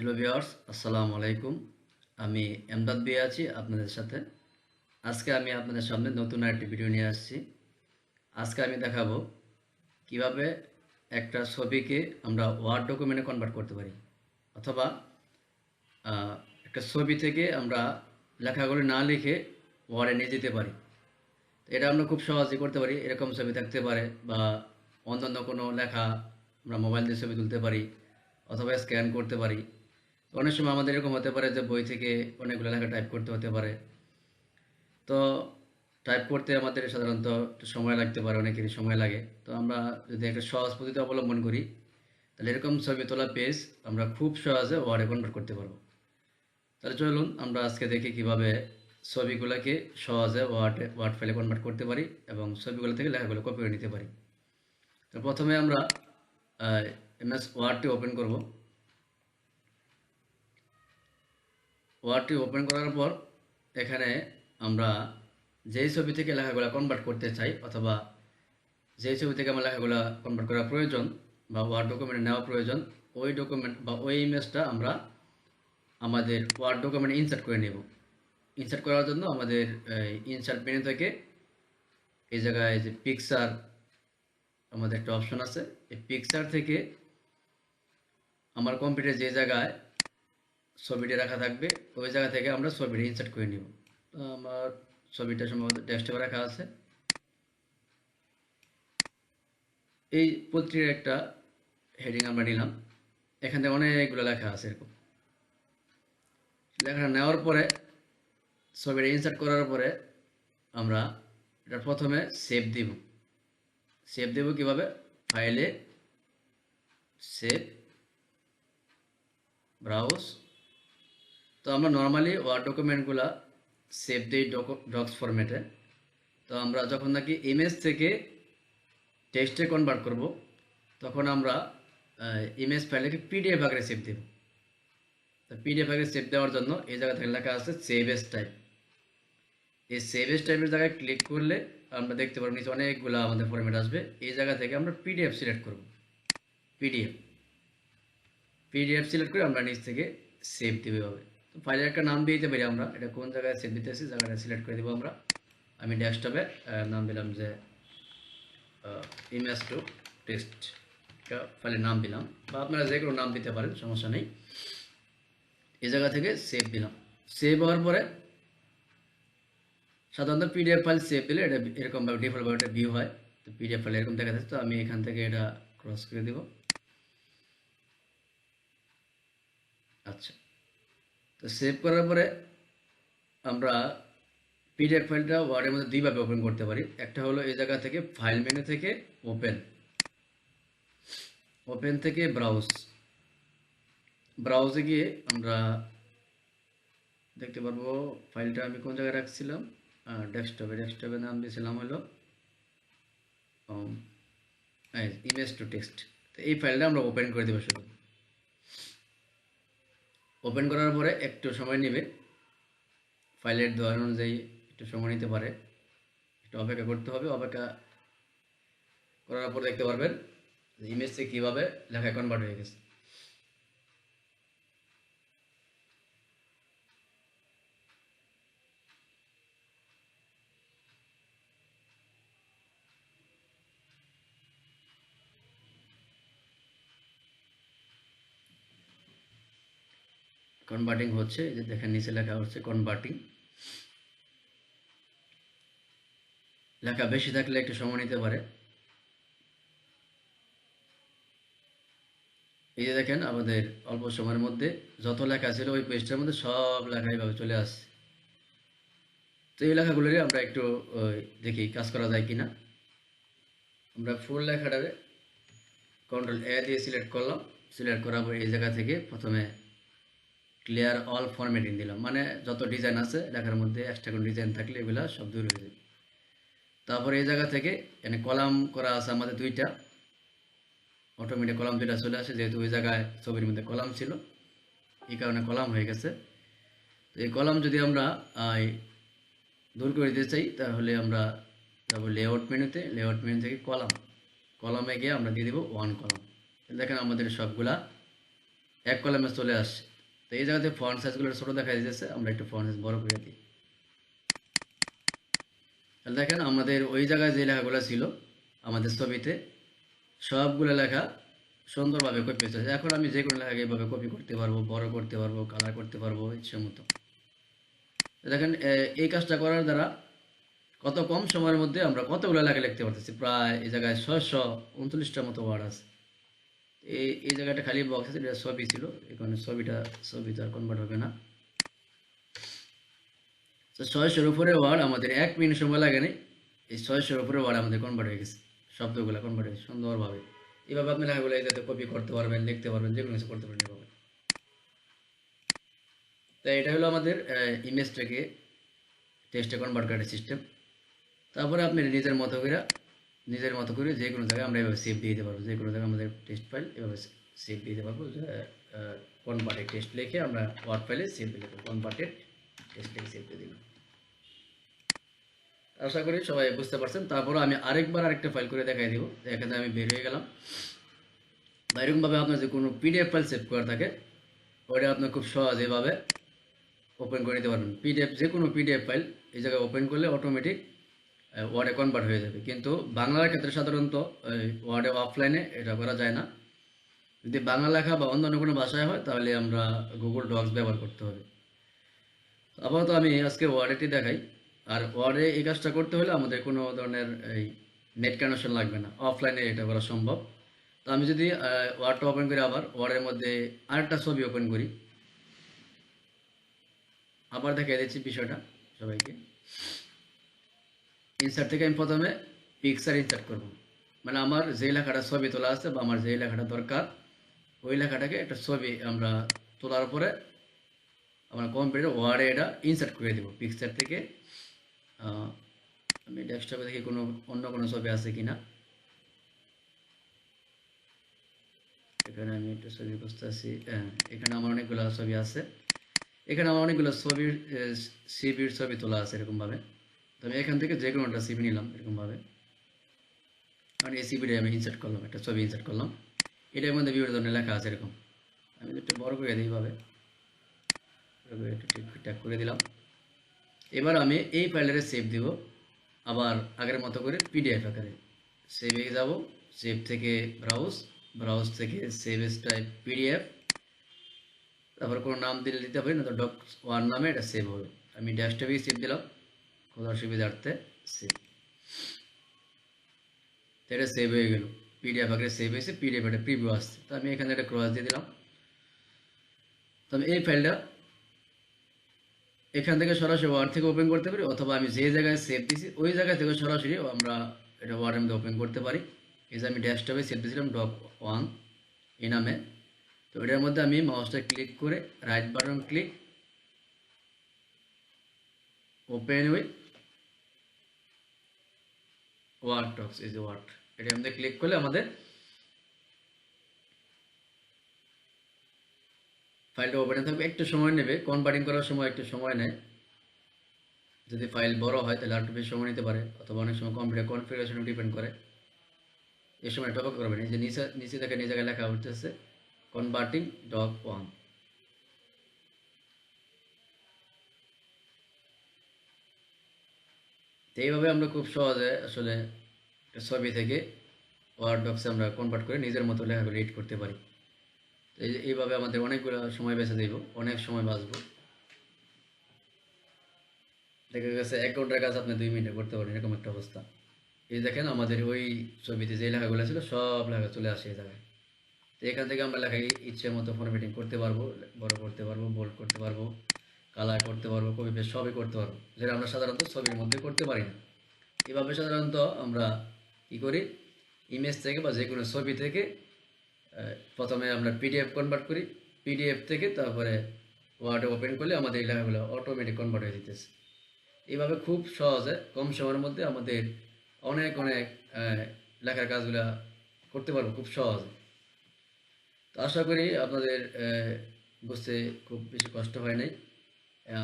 Hello viewers, আসসালামু আলাইকুম। আমি এমদাদ ভাই আছি আপনাদের সাথে। আজকে আমি আপনাদের সামনে নতুন আরেকটি ভিডিও নিয়ে আসছি। আজকে আমি দেখাবো কিভাবে একটা ছবিকে আমরা ওয়ার্ড ডকুমেন্টে কনভার্ট করতে পারি, অথবা আহ, একটা ছবি থেকে আমরা লেখাগুলো না লিখে ওয়ার্ডে নিয়ে যেতে পারি। তো এটা আমরা খুব সহজেই করতে পারি। এরকম ছবি থাকতে পারে, বা অন্যান্য কোনো লেখা আমরা মোবাইল দিয়ে ছবি তুলতে পারি, অথবা স্ক্যান করতে পারি। তো অনেক সময় আমাদের এরকম হতে পারে যে বই থেকে অনেকগুলো লেখা টাইপ করতে হতে পারে। তো টাইপ করতে আমাদের সাধারণত একটু সময় লাগতে পারে, অনেকেরই সময় লাগে। তো আমরা যদি একটা সহজ পদ্ধতি অবলম্বন করি, তাহলে এরকম ছবি তোলা পেজ আমরা খুব সহজে ওয়ার্ডে কনভার্ট করতে পারবো। তাহলে চলুন আমরা আজকে দেখি কিভাবে ছবিগুলোকে সহজে ওয়ার্ড ফাইলে কনভার্ট করতে পারি এবং ছবিগুলো থেকে লেখাগুলো কপি করে নিতে পারি। তো প্রথমে আমরা এমএস ওয়ার্ডটি ওপেন করব। ওয়ার্ডটি ওপেন করার পর এখানে আমরা যেই ছবি থেকে লেখাগুলো কনভার্ট করতে চাই, অথবা যেই ছবি থেকে আমার লেখাগুলো কনভার্ট করা প্রয়োজন বা ওয়ার্ড ডকুমেন্টে নেওয়া প্রয়োজন, ওই ডকুমেন্ট বা ওই ইমেজটা আমরা আমাদের ওয়ার্ড ডকুমেন্টে ইনসার্ট করে নেব। ইনসার্ট করার জন্য আমাদের ইনসার্ট মেনু থেকে এই জায়গায় যে পিকচার আমাদের একটা অপশন আছে, এই পিকচার থেকে আমার কম্পিউটারে যে জায়গায় ছবিটি রাখা থাকবে ওই জায়গা থেকে আমরা ছবিটি ইনসার্ট করে নিব। তো আমার ছবিটা সম্ভবত ডেস্কটপে রাখা আছে। এই পত্রিকার একটা হেডিং আমরা নিলাম। এখানে অনেকগুলো লেখা আছে। এরকম লেখাটা নেওয়ার পরে ছবিটা ইনসার্ট করার পরে আমরা এটা প্রথমে সেভ দিব। সেভ দেব কিভাবে? ফাইলে সেভ, ব্রাউজ। তো আমরা নর্মালি ওয়ার্ড ডকুমেন্টগুলো সেভ দিই ডক্স ফরম্যাটে। তো আমরা যখন নাকি ইমেজ থেকে টেক্সটে কনভার্ট করব, তখন আমরা ইমেজ ফাইলটাকে পিডিএফ আকারে সেভ দেব। তো পিডিএফ আকারে সেভ দেওয়ার জন্য এই জায়গা থেকে লেখা আছে সেভ এস টাইপ। এই সেভ এস টাইপের জায়গায় ক্লিক করলে আমরা দেখতে পারবো নিচে অনেকগুলো আমাদের ফরম্যাট আসবে। এই জায়গা থেকে আমরা পিডিএফ সিলেক্ট করব। পিডিএফ পিডিএফ সিলেক্ট করে আমরা নিচ থেকে সেভ দেবে হবে। তো ফাইলের একটা নাম দিয়ে দিতে পারি আমরা। এটা কোন জায়গায় সেভ দিতেছি জায়গাটা সিলেক্ট করে দেবো আমরা। আমি ডেস্কটপে নাম দিলাম যে ইমেজ টু টেক্সট, ফাইলের নাম দিলাম, বা আপনারা যে কোনো নাম দিতে পারেন, সমস্যা নেই। এই জায়গা থেকে সেভ দিলাম। সেভ হওয়ার পরে সাধারণত পিডিএফ ফাইল সেভ দিলে এটা এরকমভাবে ডিফল্টভাবে একটা ভিউ হয়। তো পিডিএফ ফাইল এরকম দেখা যাচ্ছে। তো আমি এখান থেকে এটা ক্রস করে দেব। আচ্ছা, তো সেভ করার পরে আমরা পিডিএফ ফাইলটা ওয়ার্ডের মধ্যে দুইভাবে ওপেন করতে পারি। একটা হলো এই জায়গা থেকে ফাইল মেনু থেকে ওপেন, ওপেন থেকে ব্রাউজ। ব্রাউজে গিয়ে আমরা দেখতে পারবো ফাইলটা আমি কোন জায়গায় রাখছিলাম। ডেস্কটপে নাম দিয়েছিলাম হলো ইমেজ টু টেক্সট। তো এই ফাইলটা আমরা ওপেন করে দেবো। শুধু ওপেন করার পরে একটু সময় নেবে, ফাইলের ধরন অনুযায়ী একটু সময় নিতে পারে, একটু অপেক্ষা করতে হবে। অপেক্ষা করার পর দেখতে পারবেন ইমেজ থেকে কীভাবে লেখায় কনভার্ট হয়ে গেছে। কনভার্টিং হচ্ছে, এই যে দেখেন নিচে লেখা হচ্ছে কনভার্টিং। লেখা বেশি থাকলে একটু সময় নিতে পারে। এই যে দেখেন আমাদের অল্প সময়ের মধ্যে যত লেখা ছিল ওই পেজটার মধ্যে সব লেখা এইভাবে চলে আসছে। তো এই লেখাগুলোরই আমরা একটু দেখি কাজ করা যায় কিনা। আমরা ফুল লেখাটারে কন্ট্রোল এ দিয়ে সিলেক্ট করলাম। সিলেক্ট করার পর এই জায়গা থেকে প্রথমে ক্লিয়ার অল ফরম্যাটিং দিলাম, মানে যত ডিজাইন আছে লেখার মধ্যে এক্সট্রা কোনো ডিজাইন থাকলে এগুলো সব দূর হয়ে যাবে। তারপরে এই জায়গা থেকে এখানে কলাম করা আছে আমাদের দুইটা, অটোমেটিক কলাম দুইটা চলে আসে, যেহেতু ওই জায়গায় ছবির মধ্যে কলাম ছিল, এই কারণে কলাম হয়ে গেছে। তো এই কলাম যদি আমরা দূর করে দিতে চাই, তাহলে আমরা যাবো লেআউট মেনুতে। লেআউট মেনু থেকে কলামে গিয়ে আমরা দিয়ে দেবো ওয়ান কলাম। দেখেন আমাদের সবগুলা এক কলামে চলে আসছে। তো এই জায়গাতে ফন্ট সাইজগুলো ছোট দেখা যাচ্ছে, আমরা একটু ফন্ট সাইজ বড় করে দিই। তাহলে দেখেন আমাদের ওই জায়গায় যে লেখাগুলো ছিল আমাদের ছবিতে সবগুলো লেখা সুন্দরভাবে কপি হয়েছে। এখন আমি যে কোনো লেখাকে এইভাবে কপি করতে পারবো, বড় করতে পারবো, কালার করতে পারবো ইচ্ছে মতো। দেখেন এই কাজটা করার দ্বারা কত কম সময়ের মধ্যে আমরা কতগুলো লেখা লিখতে পারতেছি। প্রায় এই জায়গায় 639টার মতো ওয়ার্ড আছে। এই জায়গাটা খালি বক্স আছে, এটা ছবি ছিল, এখানে ছবিটা আর কনভার্ট হবে না। তো 600-এর উপরে ওয়ার্ড আমাদের 1 মিনিট সময় লাগে নাই, এই 600-এর উপরে ওয়ার্ড আমাদের কনভার্ট হয়ে গেছে, শব্দগুলো কনভার্ট হয়ে গেছে সুন্দরভাবে। এভাবে আপনি লেখাগুলো যাতে কপি করতে পারবেন, লিখতে পারবেন, যে কোনো কিছু করতে পারবেন এভাবে। তো এটা হলো আমাদের ইমেজটাকে টেক্সটে কনভার্ট করার সিস্টেম। তারপরে আপনি নিজের মতো করে যে কোনো জায়গায় আমরা এভাবে সেভ দিয়ে দিতে পারবো, যে কোনো জায়গায় আমাদের টেক্সট ফাইল এভাবে সেভ দিয়ে দিতে পারবো। কনভার্টেড টেক্সট লিখে আমরা ওয়ার্ড ফাইলে সেভ দিয়ে দেবো, কনভার্টেড টেক্সট লিখে সেভ দিয়ে দিলাম। আশা করি সবাই বুঝতে পারছেন। তারপরে আমি আরেকটা ফাইল করে দেখাই দিব। এখানে আমি বের হয়ে গেলাম। বা এরকমভাবে আপনার যে কোনো পিডিএফ ফাইল সেভ করা থাকে ওটা আপনি খুব সহজে এভাবে ওপেন করে নিতে পারবেন। যে কোনো পিডিএফ ফাইল এই জায়গায় ওপেন করলে অটোমেটিক ওয়ার্ডে কনভার্ট হয়ে যাবে। কিন্তু বাংলার ক্ষেত্রে সাধারণত ওয়ার্ডে অফলাইনে এটা করা যায় না। যদি বাংলা লেখা বা অন্যান্য কোনো ভাষায় হয় তাহলে আমরা গুগল ডক্স ব্যবহার করতে হবে। আপাতত আমি আজকে ওয়ার্ডেটি দেখাই। আর ওয়ার্ডে এই কাজটা করতে হলে আমাদের কোনো ধরনের এই নেট কানেকশন লাগবে না, অফলাইনে এটা করা সম্ভব। তো আমি যদি ওয়ার্ডটা ওপেন করি, আবার ওয়ার্ডের মধ্যে আরেকটা ছবি ওপেন করি, আবার দেখিয়ে দিচ্ছি বিষয়টা সবাইকে। ইনসার্ট থেকে আমি প্রথমে পিকচার ইনসার্ট করব, মানে আমার যে লেখাটা ছবি তোলা আছে বা আমার যে লেখাটা দরকার ওই লেখাটাকে একটা ছবি আমরা তোলার পরে আমরা কম্পিউটার ওয়ার্ডে এটা ইনসার্ট করে দেব। পিকচার থেকে আমি ডেস্কটপে দেখি অন্য কোনো ছবি আছে কিনা। এখানে আমি একটা ছবি খুঁজতেছি। এখানে আমার অনেকগুলো ছবি আছে। এখানে আমার অনেকগুলো সিবির ছবি তোলা আছে এরকমভাবে। তো আমি এখান থেকে যে কোনো একটা সিবি নিলাম এরকমভাবে, কারণ এই সিবিটা আমি ইনসার্ট করলাম, একটা ছবি ইনসার্ট করলাম। এটার মধ্যে বিভিন্ন ধরনের লেখা আছে এরকম। আমি একটু বড় করে দিই এইভাবে, একটু ঠিকঠাক করে দিলাম। এবার আমি এই ফাইলটাকে সেভ দিব, আবার আগের মতো করে পিডিএফ আকারে সেভে যাব। সেভ থেকে ব্রাউজ থেকে সেভ এস টাইপ পিডিএফ, তারপর কোনো নাম দিতে পারি না, তো ডক1 নামে এটা সেভ হবে। আমি ডেস্কটপেই সেভ দিলাম কোথাও সুবিধার্থে সেভ। তো এটা সেভ হয়ে গেল, পিডিএফ আকারে সেভ হয়েছে, পিডিএফ একটা প্রিভিউ আসছে। তো আমি এখানে একটা ক্রস দিয়ে দিলাম। তো আমি এই ফাইলটা এখান থেকে সরাসরি ওয়ার্ড থেকে ওপেন করতে পারি, অথবা আমি যে জায়গায় সেভ দিছি ওই জায়গা থেকে সরাসরি আমরা এটা ওয়ার্ডের মধ্যে ওপেন করতে পারি। এই যে আমি ডেস্কটপে সেভ দিয়েছিলাম ডক1 এই নামে। তো এটার মধ্যে আমি মাউসটা ক্লিক করে right button click, open with Word Docs, এই যে ওয়ার্ড, এটার মধ্যে ক্লিক করলে আমাদের ফাইলটা ওপেনে থাকবে। একটু সময় নেবে, কনভার্টিং করার সময় একটু সময় নেয়। যদি ফাইল বড় হয় তাহলে আর একটু বেশি সময় নিতে পারে, অথবা অনেক সময় কম্পিউটার কনফিগারেশন ডিপেন্ড করে। এই সময় টপ আপ করবেন, এই যে নিচে দেখেন এই জায়গায় লেখা উঠতেছে কনভার্টিং ডক1। তো এইভাবে আমরা খুব সহজে আসলে ছবি থেকে ওয়ার্ড ডক্সে আমরা কনভার্ট করে নিজের মতো লেখাগুলো এডিট করতে পারি। এইভাবে আমাদের অনেকগুলো সময় বেঁচে দেব, অনেক সময় বাঁচবো। দেখা গেছে 1 ঘন্টার কাজ আপনি 2 মিনিটে করতে পারেন, এরকম একটা অবস্থা। এই দেখেন আমাদের ওই ছবিতে যে লেখাগুলো ছিল সব লেখা চলে আসে এই জায়গায়। তো এখান থেকে আমরা লেখা ইচ্ছে মতো ফরম্যাটিং করতে পারবো, বড় করতে পারবো, বোল্ড করতে পারবো, কালার করতে পারবো, কপি পেস্ট সবই করতে পারবো, যেটা আমরা সাধারণত ছবির মধ্যে করতে পারি না। এভাবে সাধারণত আমরা কি করি, ইমেজ থেকে বা যে কোনো ছবি থেকে প্রথমে আমরা পিডিএফ কনভার্ট করি, পিডিএফ থেকে তারপরে ওয়ার্ডে ওপেন করলে আমাদের এই লেখাগুলো অটোমেটিক কনভার্ট হয়ে যেতেছে। এইভাবে খুব সহজে কম সময়ের মধ্যে আমাদের অনেক লেখার কাজগুলো করতে পারবো খুব সহজে। তো আশা করি আপনাদের বুঝতে খুব বেশি কষ্ট হয় নাই।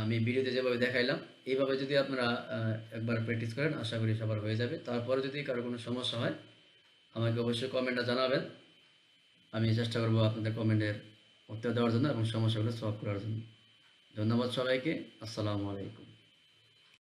আমি ভিডিওতে যেভাবে দেখাইলাম এইভাবে যদি আপনারা একবার প্র্যাকটিস করেন আশা করি সবার হয়ে যাবে। তারপরে যদি কারো কোনো সমস্যা হয় আমাকে অবশ্যই কমেন্টে জানাবেন, আমি চেষ্টা করবো আপনাদের কমেন্টের উত্তর দেওয়ার জন্য এবং সমস্যাগুলো সলভ করার জন্য। ধন্যবাদ সবাইকে। আসসালামু আলাইকুম।